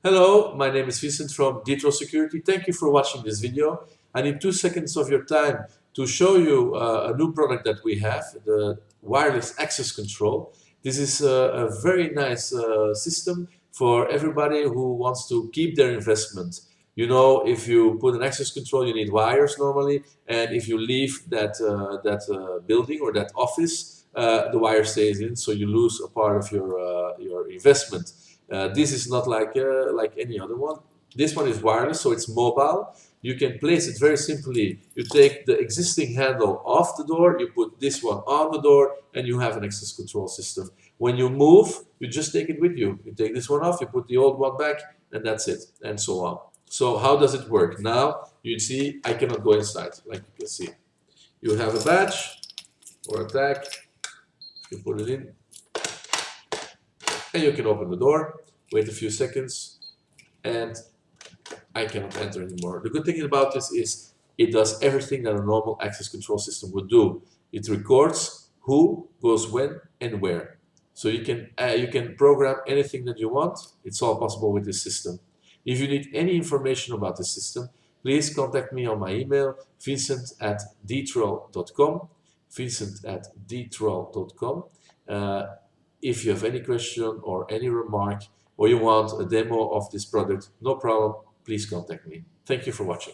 Hello, my name is Vincent from Detro Security. Thank you for watching this video. I need 2 seconds of your time to show you a new product that we have, the wireless access control. This is a very nice system for everybody who wants to keep their investment. You know, if you put an access control, you need wires normally, and if you leave that building or that office, the wire stays in, so you lose a part of your investment. This is not like any other one. This one is wireless, so it's mobile. You can place it very simply. You take the existing handle off the door, you put this one on the door, and you have an access control system. When you move, you just take it with you. You take this one off, you put the old one back, and that's it, and so on. So how does it work? Now, you see, I cannot go inside, like you can see. You have a badge or a tag, you put it in, and you can open the door, wait a few seconds, and I cannot enter anymore. The good thing about this is it does everything that a normal access control system would do. It records who goes when and where. So you can program anything that you want. It's all possible with this system. If you need any information about the system, please contact me on my email, vincent@detro.com, vincent@detro.com. If you have any question or any remark, or you want a demo of this product, no problem, please contact me. Thank you for watching.